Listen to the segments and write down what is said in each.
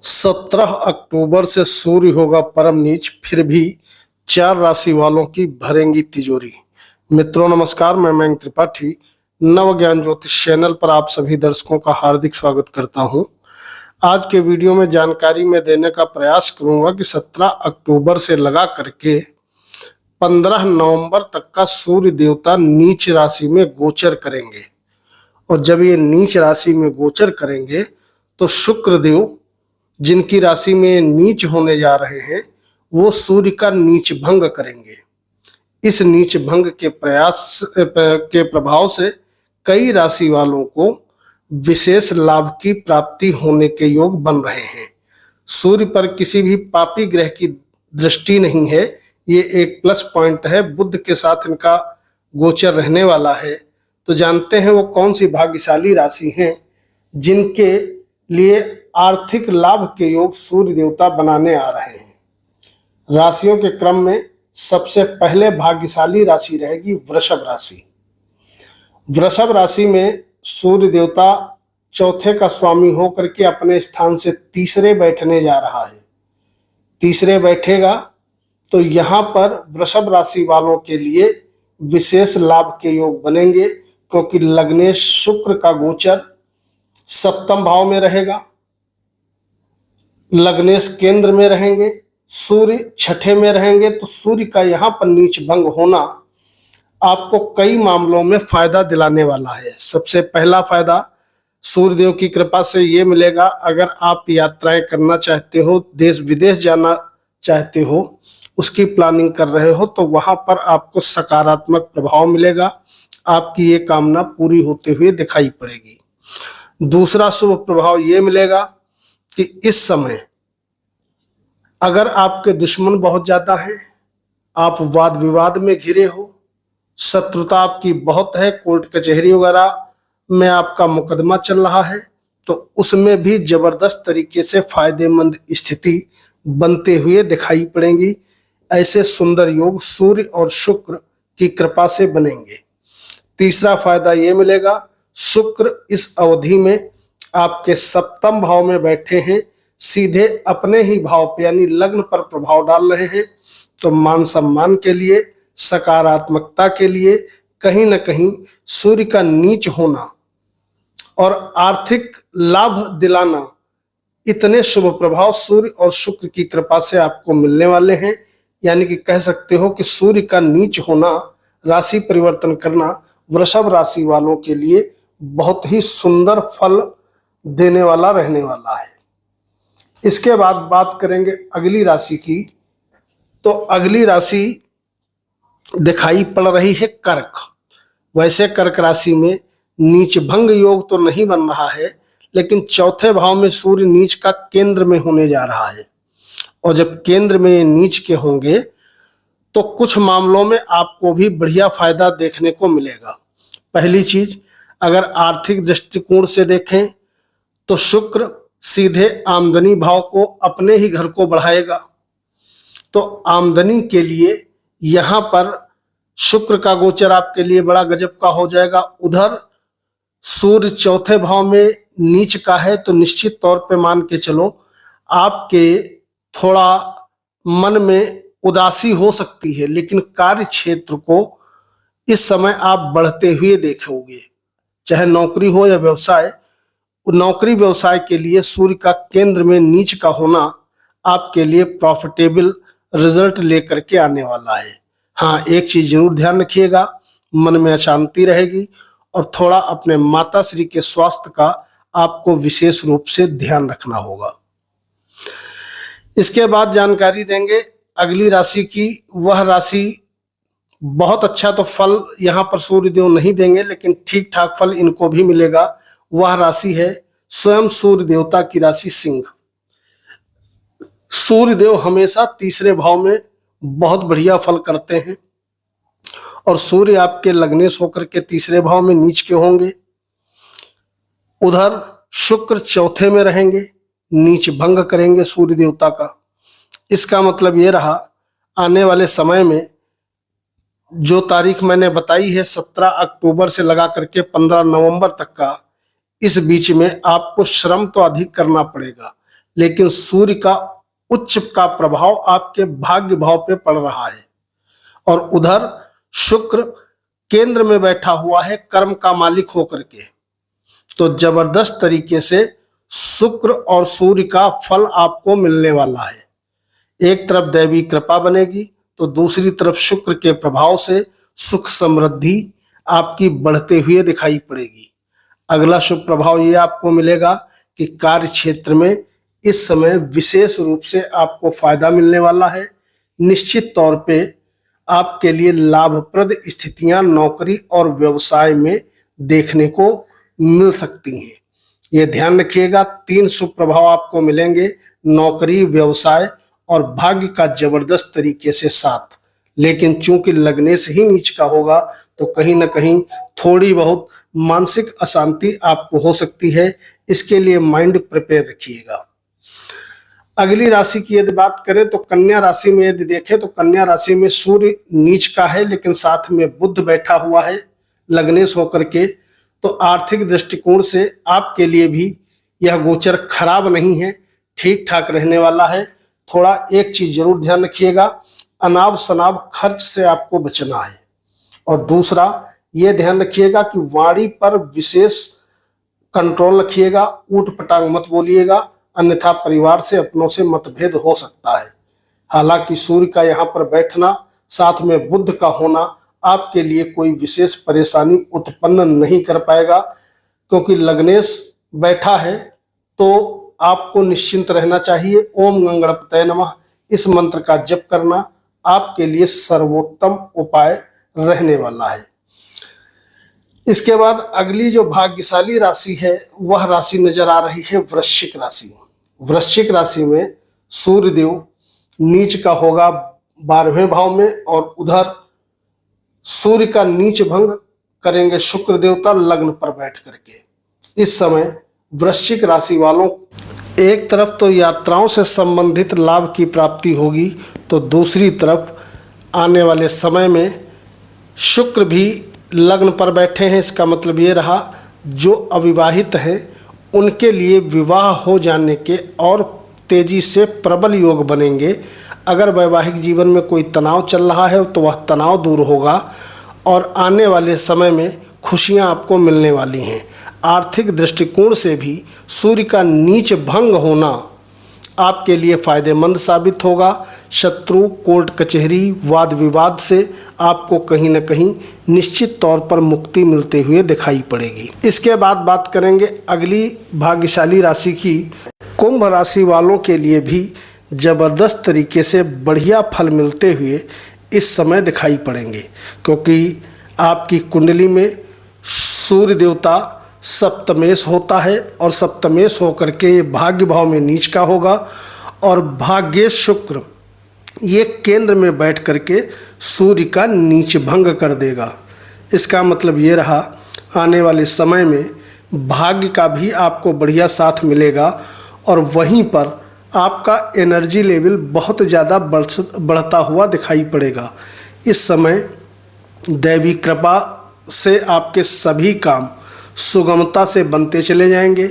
17 अक्टूबर से सूर्य होगा परम नीच, फिर भी 4 राशि वालों की भरेंगी तिजोरी। मित्रों नमस्कार, मैं मयंक त्रिपाठी नव ज्ञान ज्योतिष चैनल पर आप सभी दर्शकों का हार्दिक स्वागत करता हूं। आज के वीडियो में जानकारी में देने का प्रयास करूंगा कि 17 अक्टूबर से लगा करके 15 नवंबर तक का सूर्य देवता नीच राशि में गोचर करेंगे, और जब ये नीच राशि में गोचर करेंगे तो शुक्र देव जिनकी राशि में नीच होने जा रहे हैं वो सूर्य का नीच भंग करेंगे। इस नीच भंग के प्रयास के प्रभाव से कई राशि वालों को विशेष लाभ की प्राप्ति होने के योग बन रहे हैं। सूर्य पर किसी भी पापी ग्रह की दृष्टि नहीं है, ये एक प्लस पॉइंट है। बुध के साथ इनका गोचर रहने वाला है। तो जानते हैं वो कौन सी भाग्यशाली राशि हैं जिनके लिए आर्थिक लाभ के योग सूर्य देवता बनाने आ रहे हैं। राशियों के क्रम में सबसे पहले भाग्यशाली राशि रहेगी वृषभ राशि। वृषभ राशि में सूर्य देवता चौथे का स्वामी होकर के अपने स्थान से तीसरे बैठने जा रहा है। तीसरे बैठेगा तो यहाँ पर वृषभ राशि वालों के लिए विशेष लाभ के योग बनेंगे, क्योंकि लग्नेश शुक्र का गोचर सप्तम भाव में रहेगा, लग्नेश केंद्र में रहेंगे, सूर्य छठे में रहेंगे। तो सूर्य का यहाँ पर नीच भंग होना आपको कई मामलों में फायदा दिलाने वाला है। सबसे पहला फायदा सूर्यदेव की कृपा से ये मिलेगा, अगर आप यात्राएं करना चाहते हो, देश विदेश जाना चाहते हो, उसकी प्लानिंग कर रहे हो, तो वहां पर आपको सकारात्मक प्रभाव मिलेगा। आपकी ये कामना पूरी होते हुए दिखाई पड़ेगी। दूसरा शुभ प्रभाव ये मिलेगा कि इस समय अगर आपके दुश्मन बहुत ज्यादा हैं, आप वाद विवाद में घिरे हो, शत्रुता आपकी बहुत है, कोर्ट कचहरी वगैरह में आपका मुकदमा चल रहा है, तो उसमें भी जबरदस्त तरीके से फायदेमंद स्थिति बनते हुए दिखाई पड़ेंगी। ऐसे सुंदर योग सूर्य और शुक्र की कृपा से बनेंगे। तीसरा फायदा ये मिलेगा, शुक्र इस अवधि में आपके सप्तम भाव में बैठे हैं, सीधे अपने ही भाव पे यानी लग्न पर प्रभाव डाल रहे हैं। तो मान सम्मान के लिए, सकारात्मकता के लिए कहीं ना कहीं सूर्य का नीच होना और आर्थिक लाभ दिलाना, इतने शुभ प्रभाव सूर्य और शुक्र की कृपा से आपको मिलने वाले हैं। यानी कि कह सकते हो कि सूर्य का नीच होना, राशि परिवर्तन करना वृषभ राशि वालों के लिए बहुत ही सुंदर फल देने वाला रहने वाला है। इसके बाद बात करेंगे अगली राशि की। तो अगली राशि दिखाई पड़ रही है कर्क। वैसे कर्क राशि में नीच भंग योग तो नहीं बन रहा है, लेकिन चौथे भाव में सूर्य नीच का केंद्र में होने जा रहा है, और जब केंद्र में नीच के होंगे तो कुछ मामलों में आपको भी बढ़िया फायदा देखने को मिलेगा। पहली चीज, अगर आर्थिक दृष्टिकोण से देखें तो शुक्र सीधे आमदनी भाव को, अपने ही घर को बढ़ाएगा। तो आमदनी के लिए यहां पर शुक्र का गोचर आपके लिए बड़ा गजब का हो जाएगा। उधर सूर्य चौथे भाव में नीच का है, तो निश्चित तौर पे मान के चलो आपके थोड़ा मन में उदासी हो सकती है, लेकिन कार्य क्षेत्र को इस समय आप बढ़ते हुए देखोगे। चाहे नौकरी हो या व्यवसाय, नौकरी व्यवसाय के लिए सूर्य का केंद्र में नीच का होना आपके लिए प्रॉफिटेबल रिजल्ट लेकर के आने वाला है। हाँ, एक चीज जरूर ध्यान रखिएगा, मन में अशांति रहेगी और थोड़ा अपने माता श्री के स्वास्थ्य का आपको विशेष रूप से ध्यान रखना होगा। इसके बाद जानकारी देंगे अगली राशि की। वह राशि बहुत अच्छा तो फल यहाँ पर सूर्यदेव नहीं देंगे, लेकिन ठीक ठाक फल इनको भी मिलेगा। वह राशि है स्वयं सूर्य देवता की राशि सिंह। सूर्यदेव हमेशा तीसरे भाव में बहुत बढ़िया फल करते हैं, और सूर्य आपके लग्नेश होकर के तीसरे भाव में नीच के होंगे। उधर शुक्र चौथे में रहेंगे, नीच भंग करेंगे सूर्य देवता का। इसका मतलब ये रहा, आने वाले समय में जो तारीख मैंने बताई है 17 अक्टूबर से लगा करके 15 नवंबर तक का, इस बीच में आपको श्रम तो अधिक करना पड़ेगा, लेकिन सूर्य का उच्च का प्रभाव आपके भाग्य भाव पे पड़ रहा है और उधर शुक्र केंद्र में बैठा हुआ है कर्म का मालिक होकर के। तो जबरदस्त तरीके से शुक्र और सूर्य का फल आपको मिलने वाला है। एक तरफ दैवी कृपा बनेगी तो दूसरी तरफ शुक्र के प्रभाव से सुख समृद्धि आपकी बढ़ते हुए दिखाई पड़ेगी। अगला शुभ प्रभाव ये आपको मिलेगा कि कार्य क्षेत्र में इस समय विशेष रूप से आपको फायदा मिलने वाला है। निश्चित तौर पे आपके लिए लाभप्रद स्थितियां नौकरी और व्यवसाय में देखने को मिल सकती हैं। ये ध्यान रखिएगा, 3 शुभ प्रभाव आपको मिलेंगे, नौकरी, व्यवसाय और भाग्य का जबरदस्त तरीके से साथ। लेकिन चूंकि लगने से ही नीच का होगा तो कहीं ना कहीं थोड़ी बहुत मानसिक अशांति आपको हो सकती है। इसके लिए माइंड प्रिपेयर रखिएगा। अगली राशि की यदि बात करें तो कन्या राशि में यदि देखें तो कन्या राशि में सूर्य नीच का है, लेकिन साथ में बुध बैठा हुआ है लग्नेश होकर के। तो आर्थिक दृष्टिकोण से आपके लिए भी यह गोचर खराब नहीं है, ठीक ठाक रहने वाला है। थोड़ा एक चीज जरूर ध्यान रखिएगा, अनाप शनाप खर्च से आपको बचना है। और दूसरा ये ध्यान रखिएगा कि वाणी पर विशेष कंट्रोल रखिएगा, ऊट पटांग मत बोलिएगा, अन्यथा परिवार से अपनों से मतभेद हो सकता है। हालांकि सूर्य का यहाँ पर बैठना साथ में बुध का होना आपके लिए कोई विशेष परेशानी उत्पन्न नहीं कर पाएगा, क्योंकि लग्नेश बैठा है तो आपको निश्चिंत रहना चाहिए। ओम गंगणपतये नमः इस मंत्र का जप करना आपके लिए सर्वोत्तम उपाय रहने वाला है। इसके बाद अगली जो भाग्यशाली राशि है वह राशि नजर आ रही है वृश्चिक राशि। वृश्चिक राशि में सूर्यदेव नीच का होगा 12वें भाव में और उधर सूर्य का नीच भंग करेंगे शुक्र देवता लग्न पर बैठ करके। इस समय वृश्चिक राशि वालों एक तरफ तो यात्राओं से संबंधित लाभ की प्राप्ति होगी, तो दूसरी तरफ आने वाले समय में शुक्र भी लग्न पर बैठे हैं। इसका मतलब ये रहा जो अविवाहित हैं उनके लिए विवाह हो जाने के और तेजी से प्रबल योग बनेंगे। अगर वैवाहिक जीवन में कोई तनाव चल रहा है तो वह तनाव दूर होगा और आने वाले समय में खुशियां आपको मिलने वाली हैं। आर्थिक दृष्टिकोण से भी सूर्य का नीच भंग होना आपके लिए फायदेमंद साबित होगा। शत्रु, कोर्ट कचहरी, वाद विवाद से आपको कहीं न कहीं निश्चित तौर पर मुक्ति मिलते हुए दिखाई पड़ेगी। इसके बाद बात करेंगे अगली भाग्यशाली राशि की। कुंभ राशि वालों के लिए भी जबरदस्त तरीके से बढ़िया फल मिलते हुए इस समय दिखाई पड़ेंगे, क्योंकि आपकी कुंडली में सूर्य देवता सप्तमेश होता है और सप्तमेश होकर के भाग्य भाव में नीच का होगा और भाग्येश शुक्र ये केंद्र में बैठ करके सूर्य का नीच भंग कर देगा। इसका मतलब ये रहा आने वाले समय में भाग्य का भी आपको बढ़िया साथ मिलेगा और वहीं पर आपका एनर्जी लेवल बहुत ज़्यादा बढ़ता हुआ दिखाई पड़ेगा। इस समय दैवी कृपा से आपके सभी काम सुगमता से बनते चले जाएंगे।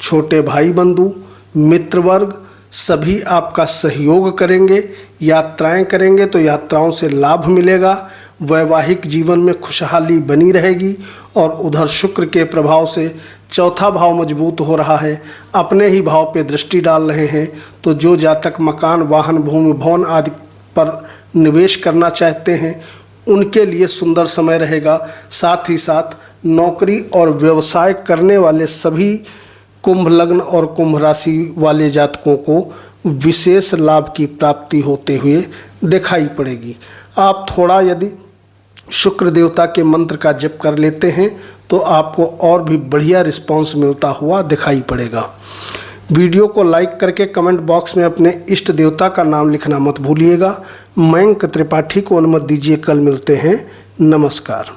छोटे भाई बंधु, मित्र वर्ग सभी आपका सहयोग करेंगे। यात्राएं करेंगे तो यात्राओं से लाभ मिलेगा। वैवाहिक जीवन में खुशहाली बनी रहेगी और उधर शुक्र के प्रभाव से चौथा भाव मजबूत हो रहा है, अपने ही भाव पे दृष्टि डाल रहे हैं। तो जो जातक मकान, वाहन, भूमि, भवन आदि पर निवेश करना चाहते हैं उनके लिए सुंदर समय रहेगा। साथ ही साथ नौकरी और व्यवसाय करने वाले सभी कुंभ लग्न और कुंभ राशि वाले जातकों को विशेष लाभ की प्राप्ति होते हुए दिखाई पड़ेगी। आप थोड़ा यदि शुक्र देवता के मंत्र का जप कर लेते हैं तो आपको और भी बढ़िया रिस्पांस मिलता हुआ दिखाई पड़ेगा। वीडियो को लाइक करके कमेंट बॉक्स में अपने इष्ट देवता का नाम लिखना मत भूलिएगा। मयंक त्रिपाठी को अनुमति दीजिए। कल मिलते हैं। नमस्कार।